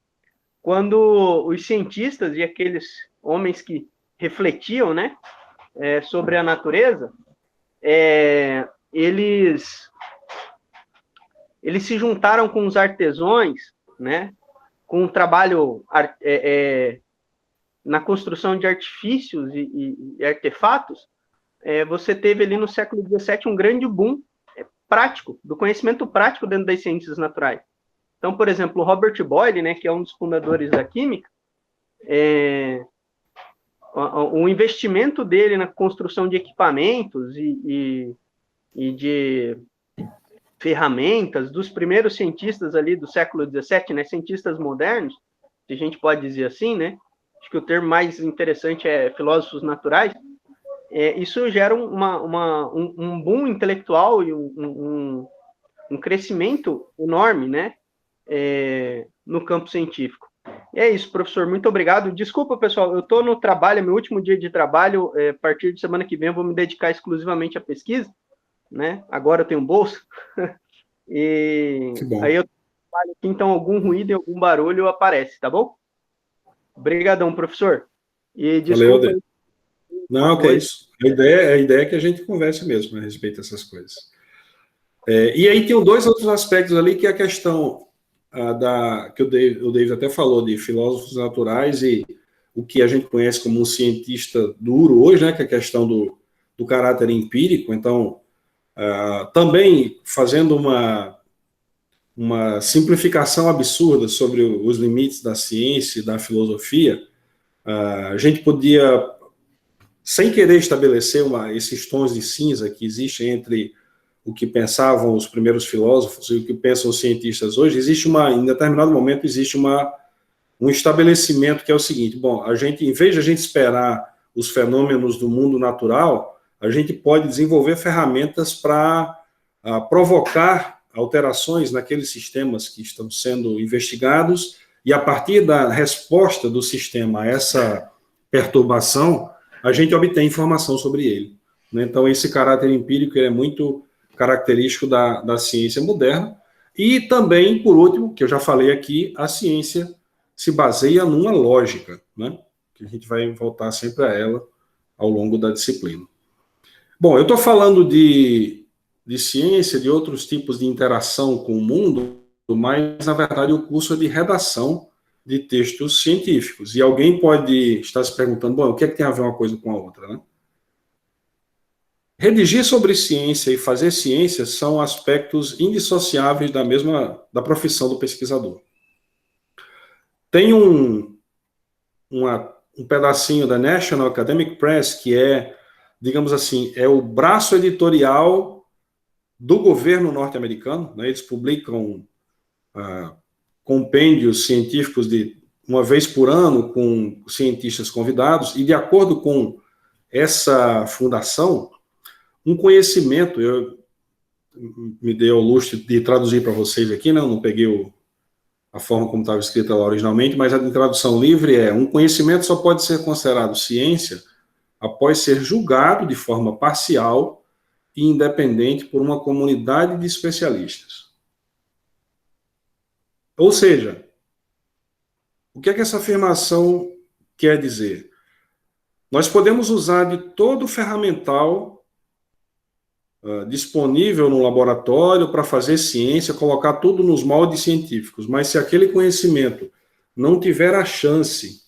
S4: quando os cientistas e aqueles homens que refletiam, né, sobre a natureza, eles se juntaram com os artesãos, né, com um trabalho na construção de artifícios e artefatos. Você teve ali no século XVII um grande boom prático, do conhecimento prático dentro das ciências naturais. Então, por exemplo, o Robert Boyle, né, que é um dos fundadores da química, o investimento dele na construção de equipamentos e de ferramentas dos primeiros cientistas ali do século XVII, né, cientistas modernos, se a gente pode dizer assim, né, acho que o termo mais interessante é filósofos naturais, isso gera um boom intelectual e um crescimento enorme, né, no campo científico. E é isso, professor, muito obrigado. Desculpa, pessoal, eu estou no trabalho, é meu último dia de trabalho, a partir de semana que vem eu vou me dedicar exclusivamente à pesquisa, né? Agora eu tenho bolsa, e aí eu trabalho aqui, então algum ruído e algum barulho aparece, tá bom? Obrigadão, professor. E desculpa.
S1: Valeu, não, que é isso. A ideia é que a gente converse mesmo, né, a respeito dessas coisas. E aí tem dois outros aspectos ali, que é a questão que o David até falou, de filósofos naturais e o que a gente conhece como um cientista duro hoje, né, que é a questão do caráter empírico. Então, também fazendo uma simplificação absurda sobre os limites da ciência e da filosofia, a gente podia, sem querer estabelecer esses tons de cinza que existem entre o que pensavam os primeiros filósofos e o que pensam os cientistas hoje, em determinado momento, existe um estabelecimento que é o seguinte: bom, em vez de a gente esperar os fenômenos do mundo natural, a gente pode desenvolver ferramentas para provocar alterações naqueles sistemas que estão sendo investigados, e a partir da resposta do sistema a essa perturbação, a gente obtém informação sobre ele. Então, esse caráter empírico é muito característico da ciência moderna. E também, por último, que eu já falei aqui, a ciência se baseia numa lógica, né, que a gente vai voltar sempre a ela ao longo da disciplina. Bom, eu estou falando de ciência, de outros tipos de interação com o mundo, mas, na verdade, o curso é de redação de textos científicos. E alguém pode estar se perguntando, bom, o que é que tem a ver uma coisa com a outra, né? Redigir sobre ciência e fazer ciência são aspectos indissociáveis da profissão do pesquisador. Tem um pedacinho da National Academic Press que é, digamos assim, é o braço editorial do governo norte-americano, né? Eles publicam compêndios científicos de uma vez por ano com cientistas convidados, e de acordo com essa fundação, um conhecimento, eu me dei ao luxo de traduzir para vocês aqui, né? Eu não peguei a forma como estava escrita lá originalmente, mas a tradução livre é: um conhecimento só pode ser considerado ciência após ser julgado de forma parcial e independente por uma comunidade de especialistas. Ou seja, o que é que essa afirmação quer dizer? Nós podemos usar de todo o ferramental disponível no laboratório para fazer ciência, colocar tudo nos moldes científicos, mas se aquele conhecimento não tiver a chance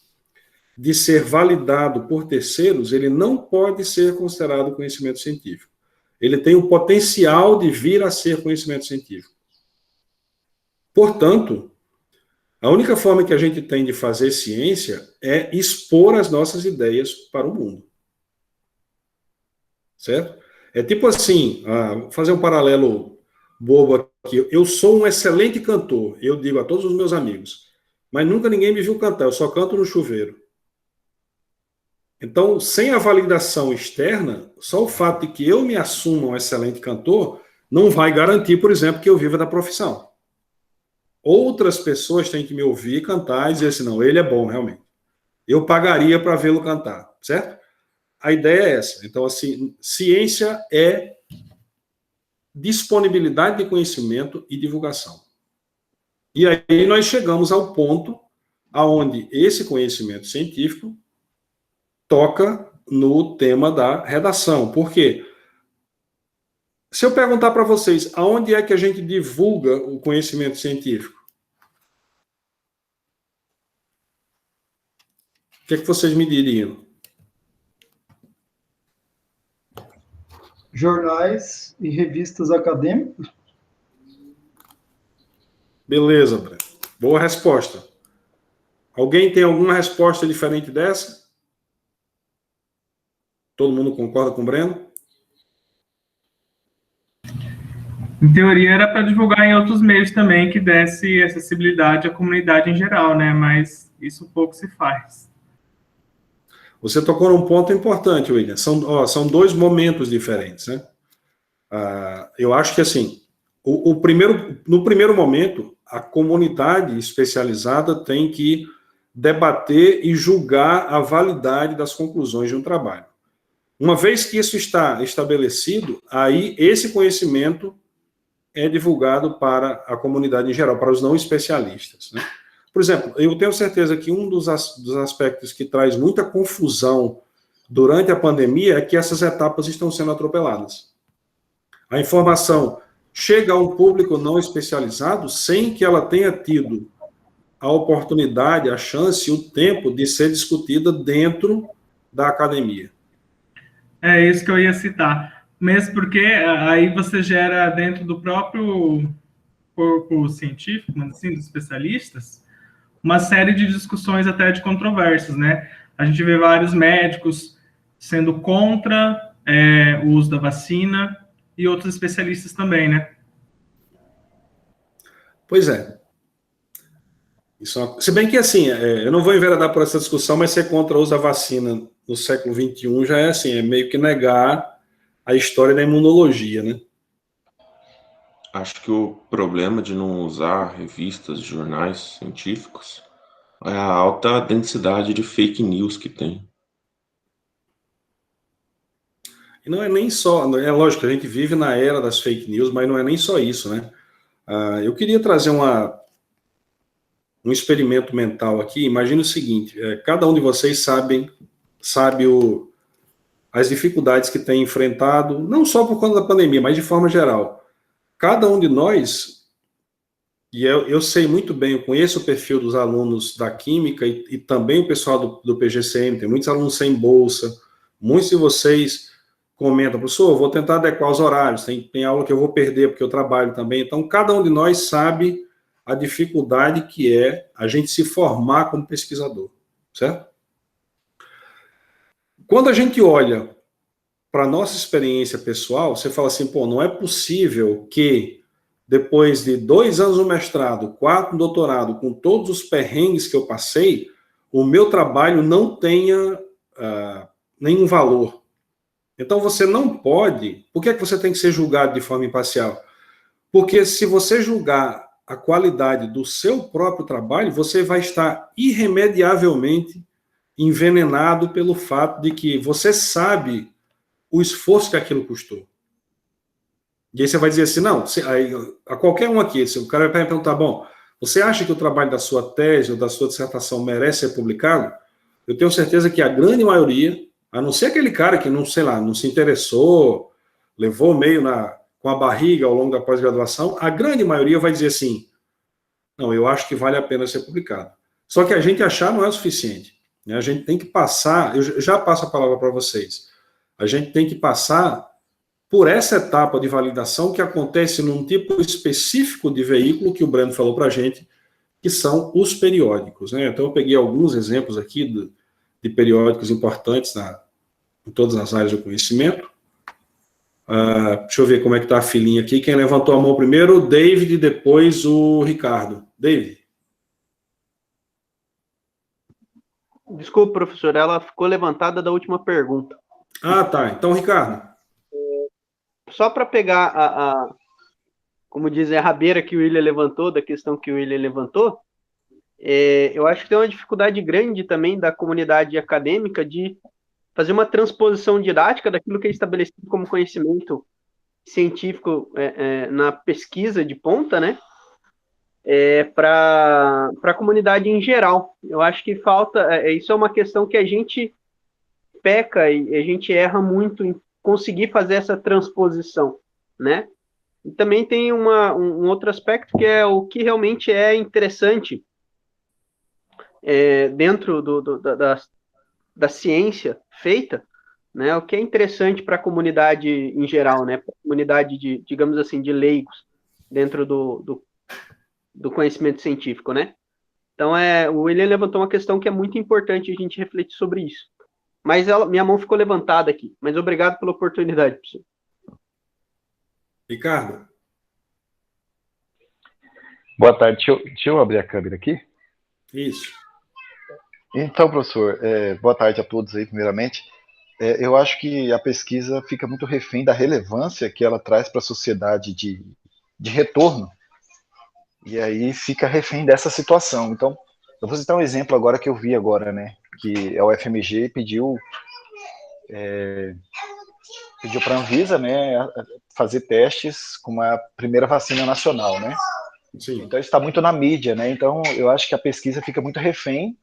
S1: de ser validado por terceiros, ele não pode ser considerado conhecimento científico. Ele tem o potencial de vir a ser conhecimento científico. Portanto, a única forma que a gente tem de fazer ciência é expor as nossas ideias para o mundo. Certo? É tipo assim, vou fazer um paralelo bobo aqui. Eu sou um excelente cantor, eu digo a todos os meus amigos, mas nunca ninguém me viu cantar, eu só canto no chuveiro. Então, sem a validação externa, só o fato de que eu me assuma um excelente cantor não vai garantir, por exemplo, que eu viva da profissão. Outras pessoas têm que me ouvir cantar e dizer assim, não, ele é bom, realmente. Eu pagaria para vê-lo cantar, certo? A ideia é essa. Então, assim, ciência é disponibilidade de conhecimento e divulgação. E aí nós chegamos ao ponto aonde esse conhecimento científico toca no tema da redação. Por quê? Se eu perguntar para vocês, aonde é que a gente divulga o conhecimento científico? O que é que vocês me diriam?
S3: Jornais e revistas acadêmicas.
S1: Beleza, Breno. Boa resposta. Alguém tem alguma resposta diferente dessa? Todo mundo concorda com o Breno?
S5: Em teoria era para divulgar em outros meios também, que desse acessibilidade à comunidade em geral, né? Mas isso pouco se faz.
S1: Você tocou num ponto importante, William. São dois momentos diferentes, né? Eu acho que, assim, no primeiro momento, a comunidade especializada tem que debater e julgar a validade das conclusões de um trabalho. Uma vez que isso está estabelecido, aí esse conhecimento é divulgado para a comunidade em geral, para os não especialistas, né? Por exemplo, eu tenho certeza que um dos aspectos que traz muita confusão durante a pandemia é que essas etapas estão sendo atropeladas. A informação chega a um público não especializado sem que ela tenha tido a oportunidade, a chance, o tempo de ser discutida dentro da academia.
S5: É isso que eu ia citar. Mesmo porque aí você gera dentro do próprio corpo científico, assim, dos especialistas, uma série de discussões até de controvérsias, né? A gente vê vários médicos sendo contra o uso da vacina e outros especialistas também, né?
S1: Pois é. Se bem que, assim, eu não vou enveredar por essa discussão, mas ser contra o uso da vacina no século XXI já é assim, é meio que negar a história da imunologia, né?
S2: Acho que o problema de não usar revistas, jornais científicos é a alta densidade de fake news que tem.
S1: E não é nem só, é lógico, a gente vive na era das fake news, mas não é nem só isso, né? Eu queria trazer um experimento mental aqui. Imagina o seguinte, cada um de vocês sabe as dificuldades que tem enfrentado, não só por conta da pandemia, mas de forma geral. Cada um de nós E eu sei muito bem, eu conheço o perfil dos alunos da Química e também o pessoal do PGCM, tem muitos alunos sem bolsa, muitos de vocês comentam, professor, eu vou tentar adequar os horários, tem aula que eu vou perder porque eu trabalho também, então cada um de nós sabe a dificuldade que é a gente se formar como pesquisador, certo? Quando a gente olha para a nossa experiência pessoal, você fala assim, pô, não é possível que depois de 2 anos no mestrado, 4 no doutorado, com todos os perrengues que eu passei, o meu trabalho não tenha nenhum valor. Então você não pode... Por que é que você tem que ser julgado de forma imparcial? Porque se você julgar a qualidade do seu próprio trabalho, você vai estar irremediavelmente envenenado pelo fato de que você sabe o esforço que aquilo custou. E aí você vai dizer assim, não, a qualquer um aqui, o cara vai perguntar, bom, você acha que o trabalho da sua tese ou da sua dissertação merece ser publicado? Eu tenho certeza que a grande maioria, a não ser aquele cara que não, sei lá, não se interessou, levou meio com a barriga ao longo da pós-graduação, a grande maioria vai dizer assim, não, eu acho que vale a pena ser publicado. Só que a gente achar não é o suficiente. Né? A gente tem que passar, eu já passo a palavra para vocês, a gente tem que passar por essa etapa de validação que acontece num tipo específico de veículo que o Breno falou para a gente, que são os periódicos. Né? Então eu peguei alguns exemplos aqui de periódicos importantes em todas as áreas do conhecimento. Deixa eu ver como é que está a filinha aqui. Quem levantou a mão primeiro, o David, depois o Ricardo. David.
S4: Desculpa, professor, ela ficou levantada da última pergunta.
S1: Ah, tá. Então, Ricardo.
S4: Só para pegar como dizer, a rabeira que o William levantou, da questão que o William levantou, eu acho que tem uma dificuldade grande também da comunidade acadêmica de fazer uma transposição didática daquilo que é estabelecido como conhecimento científico na pesquisa de ponta, né? Para a comunidade em geral. Eu acho que falta, isso é uma questão que a gente peca e a gente erra muito em conseguir fazer essa transposição, né? E também tem um outro aspecto que é o que realmente é interessante dentro da ciência feita, né? O que é interessante para a comunidade em geral, né? Para a comunidade digamos assim, de leigos dentro do conhecimento científico, né? Então, o William levantou uma questão que é muito importante a gente refletir sobre isso. Mas minha mão ficou levantada aqui. Mas obrigado pela oportunidade, professor.
S1: Ricardo.
S6: Boa tarde. Deixa eu abrir a câmera aqui.
S1: Isso.
S6: Então, professor, boa tarde a todos aí, primeiramente. Eu acho que a pesquisa fica muito refém da relevância que ela traz para a sociedade de retorno. E aí fica refém dessa situação. Então, eu vou citar um exemplo agora que eu vi agora, né? Que a UFMG pediu para a Anvisa, né, fazer testes com uma primeira vacina nacional, né?
S1: Sim.
S6: Então está muito na mídia, né? Então eu acho que a pesquisa fica muito refém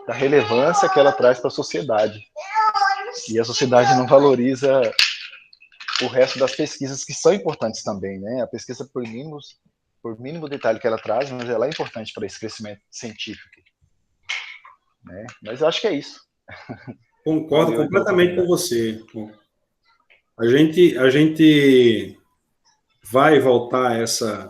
S6: da relevância que ela traz para a sociedade. E a sociedade não valoriza o resto das pesquisas que são importantes também, né? A pesquisa por mínimo detalhe que ela traz, mas ela é importante para esse crescimento científico. Né? Mas eu acho que é isso.
S1: Concordo completamente com você. A gente vai voltar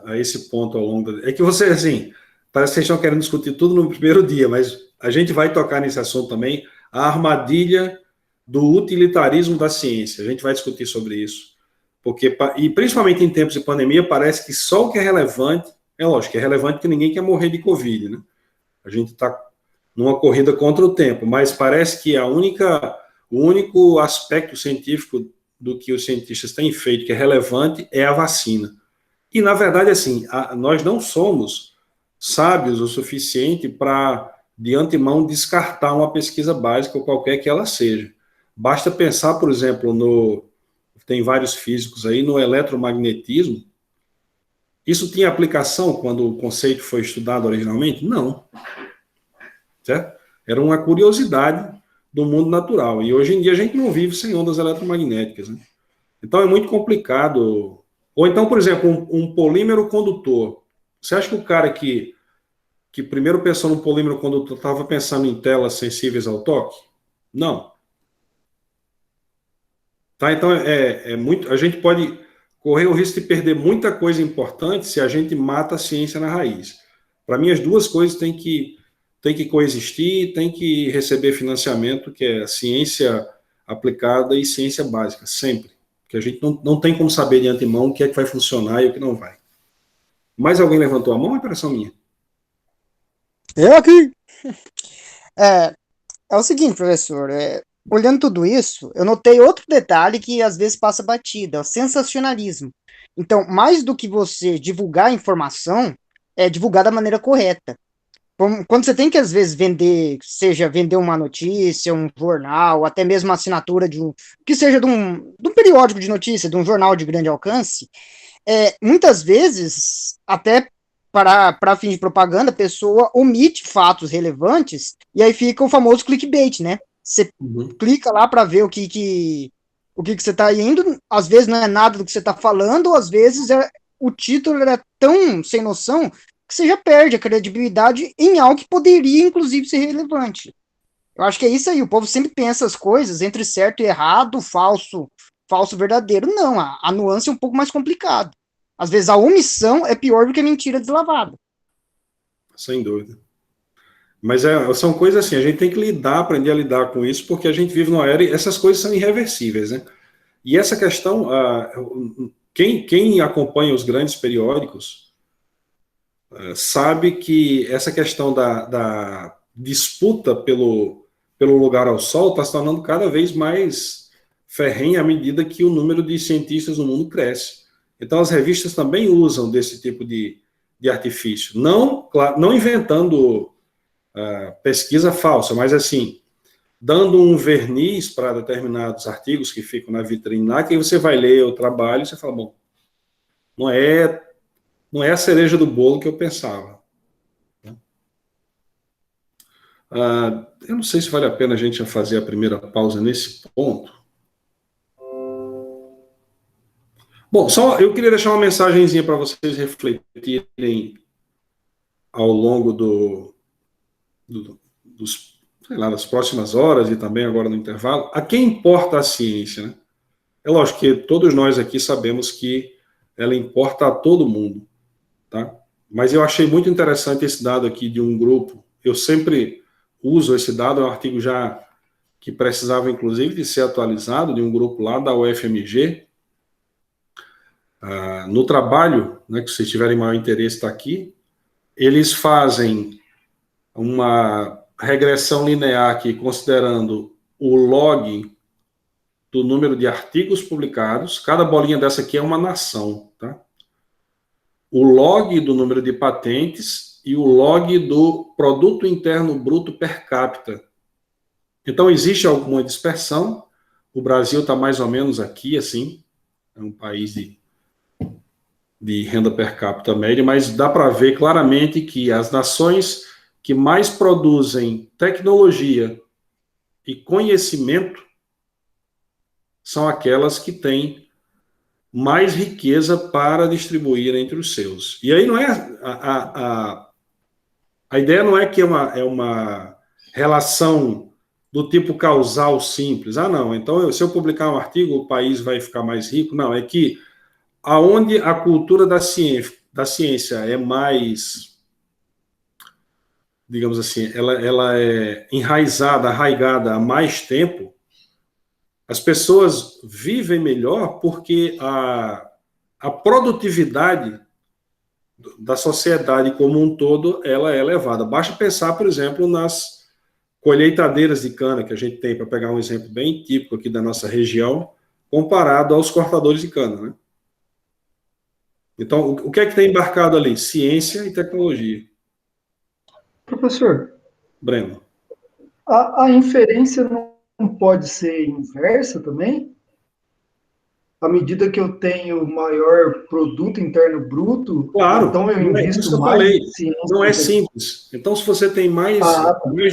S1: a esse ponto ao longo É que você, assim, parece que vocês estão querendo discutir tudo no primeiro dia, mas a gente vai tocar nesse assunto também, a armadilha do utilitarismo da ciência. A gente vai discutir sobre isso. E principalmente em tempos de pandemia, parece que só o que é relevante, lógico, é relevante porque ninguém quer morrer de Covid, né? A gente está numa corrida contra o tempo, mas parece que o único aspecto científico do que os cientistas têm feito que é relevante é a vacina. E, na verdade, assim, nós não somos sábios o suficiente para, de antemão, descartar uma pesquisa básica, ou qualquer que ela seja. Basta pensar, por exemplo, tem vários físicos aí, no eletromagnetismo. Isso tinha aplicação quando o conceito foi estudado originalmente? Não. Certo? Era uma curiosidade do mundo natural. E hoje em dia a gente não vive sem ondas eletromagnéticas. Né? Então é muito complicado. Ou então, por exemplo, um polímero condutor. Você acha que o cara que primeiro pensou no polímero condutor estava pensando em telas sensíveis ao toque? Não. Tá, então, a gente pode correr o risco de perder muita coisa importante se a gente mata a ciência na raiz. Para mim, as duas coisas têm que coexistir, têm que receber financiamento, que é ciência aplicada e ciência básica, sempre. Porque a gente não tem como saber de antemão o que é que vai funcionar e o que não vai. Mais alguém levantou a mão ou é impressão minha?
S7: Eu aqui. É o seguinte, professor, olhando tudo isso, eu notei outro detalhe que às vezes passa batida, é o sensacionalismo. Então, mais do que você divulgar a informação, é divulgar da maneira correta. Quando você tem que, às vezes, vender uma notícia, um jornal, até mesmo uma assinatura que seja de um periódico de notícia, de um jornal de grande alcance, muitas vezes, até para fins de propaganda, a pessoa omite fatos relevantes e aí fica o famoso clickbait, né? Você clica lá para ver o que você está indo, às vezes não é nada do que você está falando, ou às vezes o título é tão sem noção que você já perde a credibilidade em algo que poderia, inclusive, ser relevante. Eu acho que é isso aí, o povo sempre pensa as coisas entre certo e errado, falso, verdadeiro. Não, a nuance é um pouco mais complicada. Às vezes a omissão é pior do que a mentira deslavada.
S1: Sem dúvida. Mas são coisas assim, a gente tem que aprender a lidar com isso, porque a gente vive numa era e essas coisas são irreversíveis, né? E essa questão, quem acompanha os grandes periódicos sabe que essa questão da disputa pelo lugar ao sol está se tornando cada vez mais ferrenha à medida que o número de cientistas no mundo cresce. Então as revistas também usam desse tipo de artifício. Não inventando pesquisa falsa, mas assim, dando um verniz para determinados artigos que ficam na vitrine lá, que aí você vai ler o trabalho e você fala, bom, não é a cereja do bolo que eu pensava. Eu não sei se vale a pena a gente fazer a primeira pausa nesse ponto. Bom, só eu queria deixar uma mensagenzinha para vocês refletirem ao longo das próximas horas e também agora no intervalo. A quem importa a ciência, né? É lógico que todos nós aqui sabemos que ela importa a todo mundo, tá? Mas eu achei muito interessante esse dado aqui de um grupo. Eu sempre uso esse dado, é um artigo já que precisava, inclusive, de ser atualizado, de um grupo lá da UFMG. No trabalho, né, que vocês tiverem maior interesse, está aqui. Eles fazem uma regressão linear aqui, considerando o log do número de artigos publicados. Cada bolinha dessa aqui é uma nação, tá? O log do número de patentes e o log do produto interno bruto per capita. Então, existe alguma dispersão. O Brasil está mais ou menos aqui, assim, é um país de renda per capita média, mas dá para ver claramente que as nações que mais produzem tecnologia e conhecimento são aquelas que têm mais riqueza para distribuir entre os seus. E aí não é a ideia não é que é uma relação do tipo causal simples. Não, então se eu publicar um artigo, o país vai ficar mais rico. Não, é que aonde a cultura da ciência é mais, digamos assim, ela é arraigada há mais tempo, as pessoas vivem melhor porque a produtividade da sociedade como um todo, ela é elevada. Basta pensar, por exemplo, nas colheitadeiras de cana que a gente tem, para pegar um exemplo bem típico aqui da nossa região, comparado aos cortadores de cana, né? Então, o que é que tem embarcado ali? Ciência e tecnologia.
S3: Professor,
S1: Breno.
S3: A inferência não pode ser inversa também? À medida que eu tenho maior produto interno bruto,
S1: claro,
S3: então eu invisto
S1: mais
S3: em ciência.
S1: Não é simples. Então, se você tem mais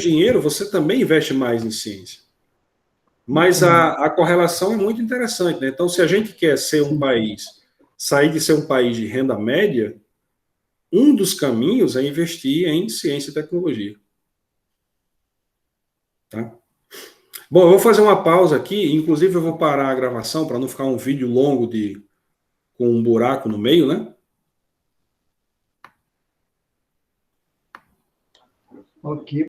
S1: dinheiro, você também investe mais em ciência. Mas a correlação é muito interessante, né? Então, se a gente quer ser um país, sair de ser um país de renda média, um dos caminhos é investir em ciência e tecnologia. Tá? Bom, eu vou fazer uma pausa aqui, inclusive eu vou parar a gravação para não ficar um vídeo longo com um buraco no meio, né?
S3: Ok.